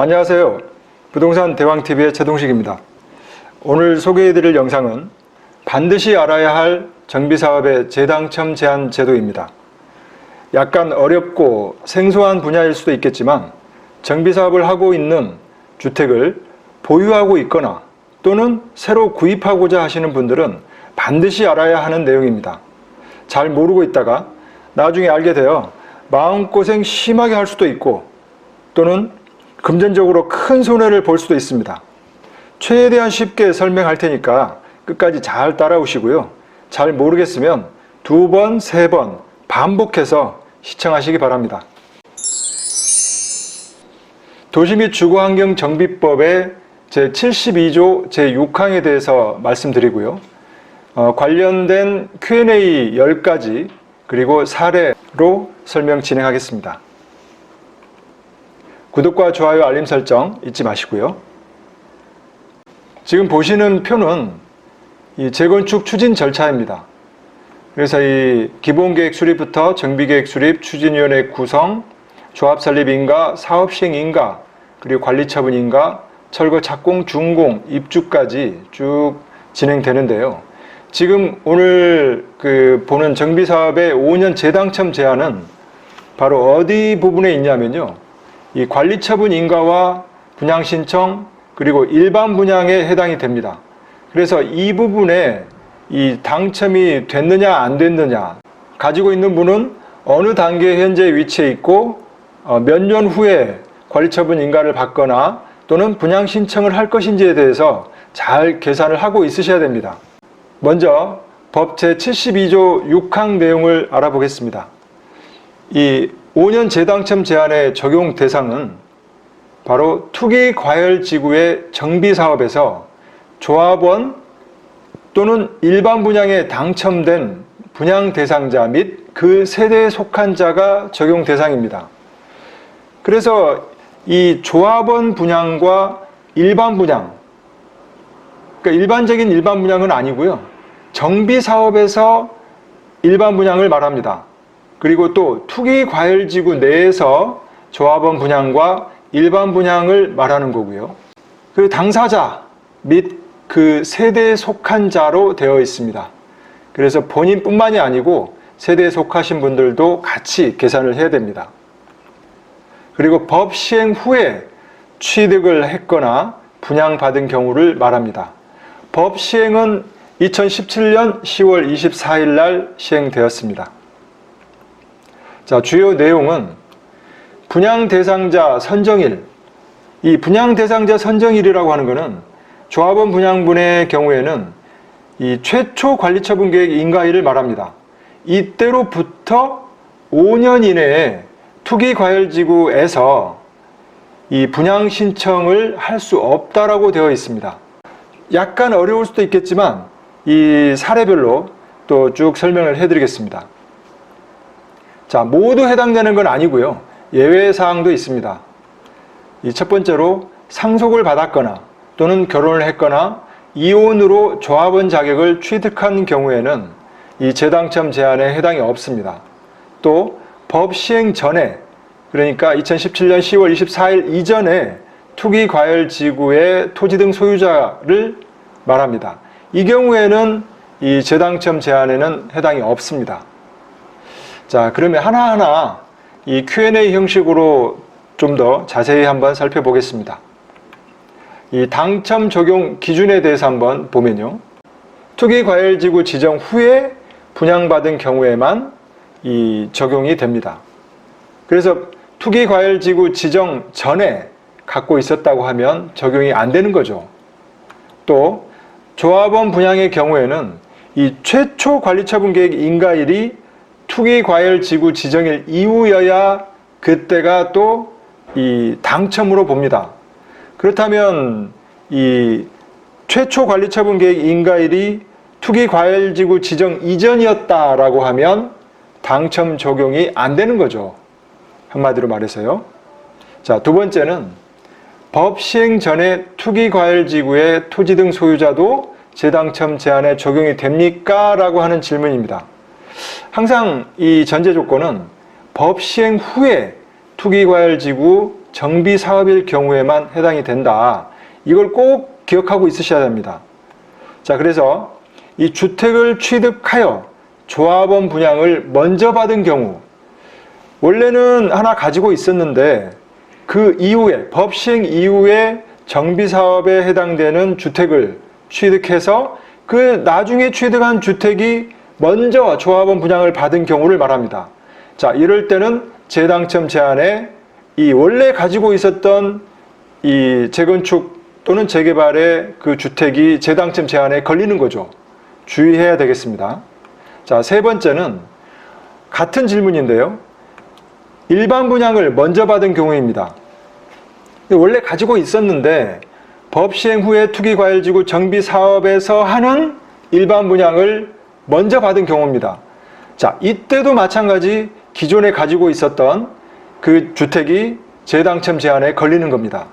안녕하세요. 부동산 대왕TV의 최동식입니다. 오늘 소개해드릴 영상은 반드시 알아야 할 정비사업의 재당첨 제한 제도입니다. 약간 어렵고 생소한 분야일 수도 있겠지만 정비사업을 하고 있는 주택을 보유하고 있거나 또는 새로 구입하고자 하시는 분들은 반드시 알아야 하는 내용입니다. 잘 모르고 있다가 나중에 알게 되어 마음고생 심하게 할 수도 있고 또는 금전적으로 큰 손해를 볼 수도 있습니다. 최대한 쉽게 설명할 테니까 끝까지 잘 따라오시고요. 잘 모르겠으면 2번, 3번 반복해서 시청하시기 바랍니다. 도시 및 주거환경정비법의 제72조 제6항에 대해서 말씀드리고요. 관련된 Q&A 10가지 그리고 사례로 설명 진행하겠습니다. 구독과 좋아요, 알림 설정 잊지 마시고요. 지금 보시는 표는 이 재건축 추진 절차입니다. 그래서 이 기본계획 수립부터 정비계획 수립, 추진위원회 구성, 조합 설립 인가, 사업 시행 인가, 그리고 관리 처분 인가, 철거 착공, 준공, 입주까지 쭉 진행되는데요. 지금 오늘 보는 정비사업의 5년 재당첨 제한은 바로 어디 부분에 있냐면요. 이 관리 처분 인가와 분양 신청 그리고 일반 분양에 해당이 됩니다. 그래서 이 부분에 이 당첨이 됐느냐 안 됐느냐, 가지고 있는 분은 어느 단계 현재 위치에 있고 몇 년 후에 관리 처분 인가를 받거나 또는 분양 신청을 할 것인지에 대해서 잘 계산을 하고 있으셔야 됩니다. 먼저 법 제72조 6항 내용을 알아보겠습니다. 이 5년 재당첨 제한의 적용 대상은 바로 투기과열지구의 정비사업에서 조합원 또는 일반 분양에 당첨된 분양 대상자 및 그 세대에 속한 자가 적용 대상입니다. 그래서 이 조합원 분양과 일반 분양, 그러니까 일반적인 일반 분양은 아니고요. 정비사업에서 일반 분양을 말합니다. 그리고 또 투기과열지구 내에서 조합원 분양과 일반 분양을 말하는 거고요. 그 당사자 및 그 세대에 속한 자로 되어 있습니다. 그래서 본인뿐만이 아니고 세대에 속하신 분들도 같이 계산을 해야 됩니다. 그리고 법 시행 후에 취득을 했거나 분양받은 경우를 말합니다. 법 시행은 2017년 10월 24일 날 시행되었습니다. 자, 주요 내용은 분양 대상자 선정일. 이 분양 대상자 선정일이라고 하는 것은 조합원 분양분의 경우에는 이 최초 관리처분 계획 인가일을 말합니다. 이때로부터 5년 이내에 투기과열지구에서 이 분양 신청을 할 수 없다라고 되어 있습니다. 약간 어려울 수도 있겠지만 이 사례별로 또 쭉 설명을 해드리겠습니다. 자, 모두 해당되는 건 아니고요. 예외 사항도 있습니다. 이 첫 번째로 상속을 받았거나 또는 결혼을 했거나 이혼으로 조합원 자격을 취득한 경우에는 이 재당첨 제한에 해당이 없습니다. 또 법 시행 전에, 그러니까 2017년 10월 24일 이전에 투기과열지구의 토지 등 소유자를 말합니다. 이 경우에는 이 재당첨 제한에는 해당이 없습니다. 자, 그러면 하나하나 이 Q&A 형식으로 좀 더 자세히 한번 살펴보겠습니다. 이 당첨 적용 기준에 대해서 한번 보면요. 투기과열지구 지정 후에 분양받은 경우에만 이 적용이 됩니다. 그래서 투기과열지구 지정 전에 갖고 있었다고 하면 적용이 안 되는 거죠. 또 조합원 분양의 경우에는 이 최초 관리처분 계획 인가일이 투기과열지구 지정일 이후여야 그때가 또 이 당첨으로 봅니다. 그렇다면 이 최초 관리처분 계획 인가일이 투기과열지구 지정 이전이었다라고 하면 당첨 적용이 안 되는 거죠. 한마디로 말해서요. 자, 두 번째는 법 시행 전에 투기과열지구의 토지 등 소유자도 재당첨 제한에 적용이 됩니까? 라고 하는 질문입니다. 항상 이 전제 조건은 법 시행 후에 투기과열지구 정비사업일 경우에만 해당이 된다. 이걸 꼭 기억하고 있으셔야 됩니다. 자, 그래서 이 주택을 취득하여 조합원 분양을 먼저 받은 경우, 원래는 하나 가지고 있었는데 그 이후에, 법 시행 이후에 정비사업에 해당되는 주택을 취득해서 그 나중에 취득한 주택이 먼저 조합원 분양을 받은 경우를 말합니다. 자, 이럴 때는 재당첨 제한에 이 원래 가지고 있었던 이 재건축 또는 재개발의 그 주택이 재당첨 제한에 걸리는 거죠. 주의해야 되겠습니다. 자, 세 번째는 같은 질문인데요. 일반 분양을 먼저 받은 경우입니다. 원래 가지고 있었는데 법 시행 후에 투기과열지구 정비사업에서 하는 일반 분양을 먼저 받은 경우입니다. 자, 이때도 마찬가지 기존에 가지고 있었던 그 주택이 재당첨 제한에 걸리는 겁니다.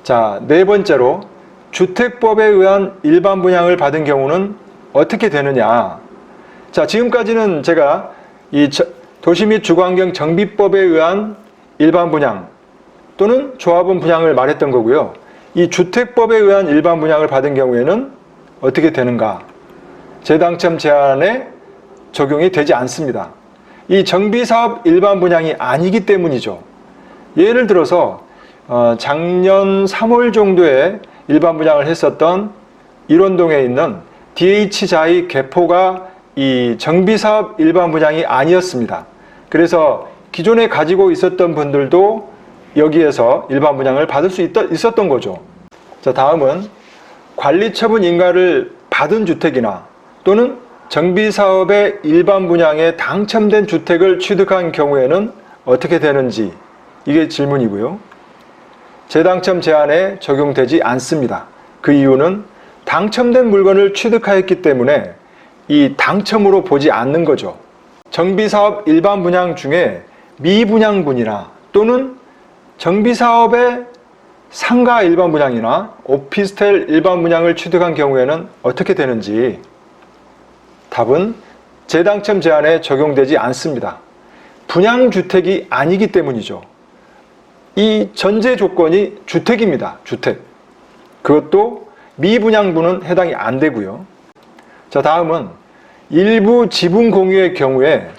자, 네 번째로 주택법에 의한 일반 분양을 받은 경우는 어떻게 되느냐. 자, 지금까지는 제가 이 도시 및 주거환경 정비법에 의한 일반 분양 또는 조합원 분양을 말했던 거고요. 이 주택법에 의한 일반 분양을 받은 경우에는 어떻게 되는가? 재당첨 제한에 적용이 되지 않습니다. 이 정비사업 일반 분양이 아니기 때문이죠. 예를 들어서 작년 3월 정도에 일반 분양을 했었던 일원동에 있는 DH자이 개포가 이 정비사업 일반 분양이 아니었습니다. 그래서 기존에 가지고 있었던 분들도 여기에서 일반 분양을 받을 수 있었던 거죠. 자, 다음은 관리처분 인가를 받은 주택이나 또는 정비사업의 일반 분양에 당첨된 주택을 취득한 경우에는 어떻게 되는지, 이게 질문이고요. 재당첨 제한에 적용되지 않습니다. 그 이유는 당첨된 물건을 취득하였기 때문에 이 당첨으로 보지 않는 거죠. 정비사업 일반 분양 중에 미분양분이나 또는 정비사업의 상가 일반 분양이나 오피스텔 일반 분양을 취득한 경우에는 어떻게 되는지, 답은 재당첨 제한에 적용되지 않습니다. 분양주택이 아니기 때문이죠. 이 전제 조건이 주택입니다. 주택. 그것도 미분양분은 해당이 안 되고요. 자, 다음은 일부 지분 공유의 경우에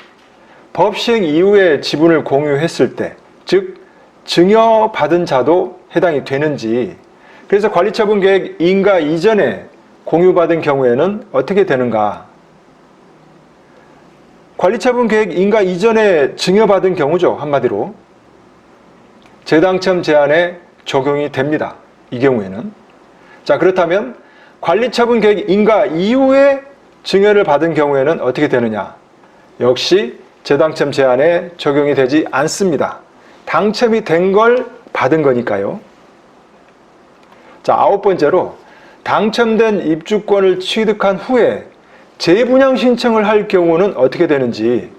법 시행 이후에 지분을 공유했을 때, 즉 증여받은 자도 해당이 되는지, 그래서 관리처분 계획 인가 이전에 공유받은 경우에는 어떻게 되는가? 관리처분 계획 인가 이전에 증여받은 경우죠. 한마디로 재당첨 제한에 적용이 됩니다. 이 경우에는. 자, 그렇다면 관리처분 계획 인가 이후에 증여를 받은 경우에는 어떻게 되느냐? 역시 재당첨 제한에 적용이 되지 않습니다. 당첨이 된 걸 받은 거니까요. 자, 아홉 번째로 당첨된 입주권을 취득한 후에 재분양 신청을 할 경우는 어떻게 되는지,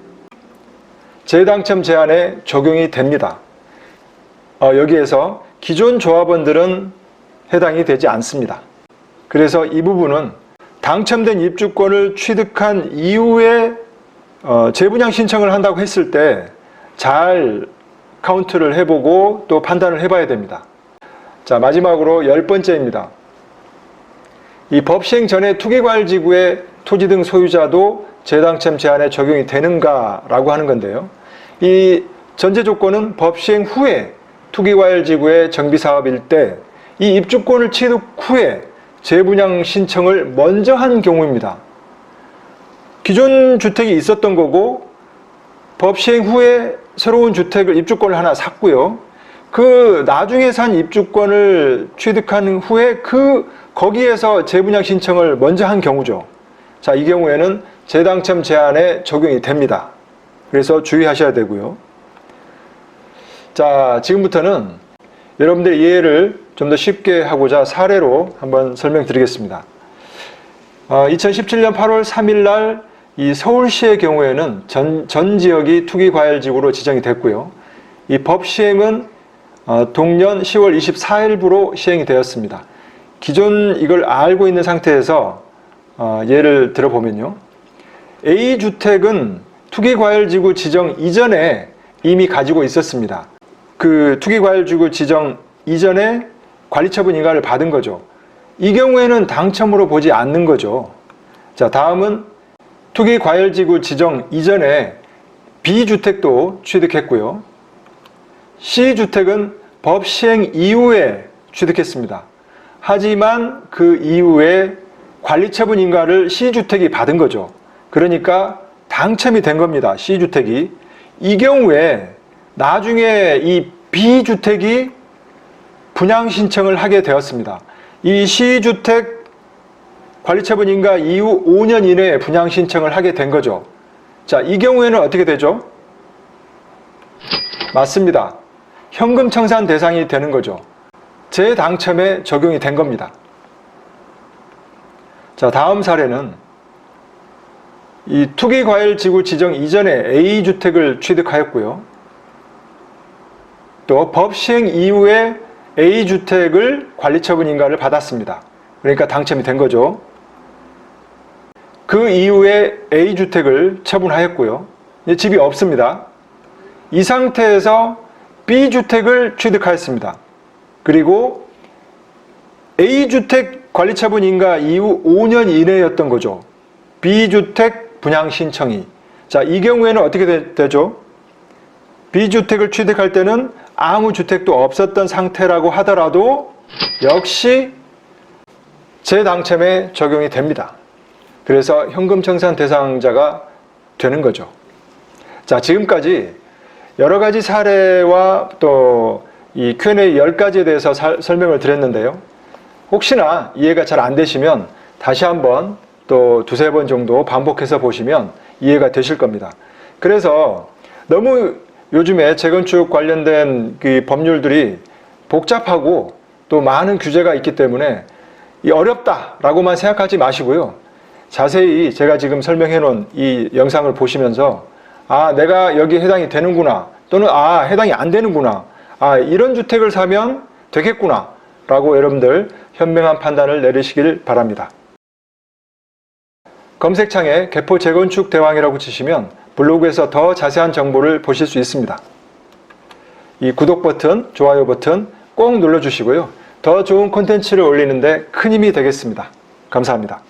재당첨 제한에 적용이 됩니다. 여기에서 기존 조합원들은 해당이 되지 않습니다. 그래서 이 부분은 당첨된 입주권을 취득한 이후에 재분양 신청을 한다고 했을 때 잘 카운트를 해보고 또 판단을 해봐야 됩니다. 자, 마지막으로 10번째입니다. 이 법 시행 전에 투기과열지구의 토지 등 소유자도 재당첨 제한에 적용이 되는가라고 하는 건데요. 이 전제 조건은 법 시행 후에 투기과열지구의 정비사업일 때 이 입주권을 취득 후에 재분양 신청을 먼저 한 경우입니다. 기존 주택이 있었던 거고 법 시행 후에 새로운 주택을, 입주권을 하나 샀고요. 그 나중에 산 입주권을 취득한 후에 거기에서 재분양 신청을 먼저 한 경우죠. 자, 이 경우에는 재당첨 제한에 적용이 됩니다. 그래서 주의하셔야 되고요. 자, 지금부터는 여러분들의 이해를 좀 더 쉽게 하고자 사례로 한번 설명드리겠습니다. 2017년 8월 3일 날 이 서울시의 경우에는 전 지역이 투기과열지구로 지정이 됐고요. 이 법 시행은 동년 10월 24일부로 시행이 되었습니다. 기존 이걸 알고 있는 상태에서 예를 들어보면요. A주택은 투기과열지구 지정 이전에 이미 가지고 있었습니다. 그 투기과열지구 지정 이전에 관리처분 인가를 받은 거죠. 이 경우에는 당첨으로 보지 않는 거죠. 자, 다음은 투기과열지구 지정 이전에 B주택도 취득했고요. C주택은 법 시행 이후에 취득했습니다. 하지만 그 이후에 관리처분 인가를 C주택이 받은 거죠. 그러니까 당첨이 된 겁니다. C주택이. 이 경우에 나중에 이 B주택이 분양 신청을 하게 되었습니다. 이 C주택 관리처분 인가 이후 5년 이내에 분양 신청을 하게 된 거죠. 자, 이 경우에는 어떻게 되죠? 맞습니다. 현금 청산 대상이 되는 거죠. 재당첨에 적용이 된 겁니다. 자, 다음 사례는 이 투기과열지구 지정 이전에 A주택을 취득하였고요. 또 법 시행 이후에 A주택을 관리처분 인가를 받았습니다. 그러니까 당첨이 된 거죠. 그 이후에 A주택을 처분하였고요. 집이 없습니다. 이 상태에서 B주택을 취득하였습니다. 그리고 A주택 관리처분 인가 이후 5년 이내였던 거죠. B주택 분양 신청이. 자, 이 경우에는 어떻게 되죠? B주택을 취득할 때는 아무 주택도 없었던 상태라고 하더라도 역시 재당첨에 적용이 됩니다. 그래서 현금 청산 대상자가 되는 거죠. 자, 지금까지 여러 가지 사례와 또 이 Q&A 10가지에 대해서 설명을 드렸는데요. 혹시나 이해가 잘 안 되시면 다시 한번 또 두세 번 정도 반복해서 보시면 이해가 되실 겁니다. 그래서 너무 요즘에 재건축 관련된 그 법률들이 복잡하고 또 많은 규제가 있기 때문에 어렵다라고만 생각하지 마시고요. 자세히 제가 지금 설명해 놓은 이 영상을 보시면서 아, 내가 여기 해당이 되는구나, 또는 아, 해당이 안 되는구나, 아, 이런 주택을 사면 되겠구나 라고 여러분들 현명한 판단을 내리시길 바랍니다. 검색창에 개포 재건축 대왕이라고 치시면 블로그에서 더 자세한 정보를 보실 수 있습니다. 이 구독 버튼, 좋아요 버튼 꼭 눌러주시고요. 더 좋은 콘텐츠를 올리는데 큰 힘이 되겠습니다. 감사합니다.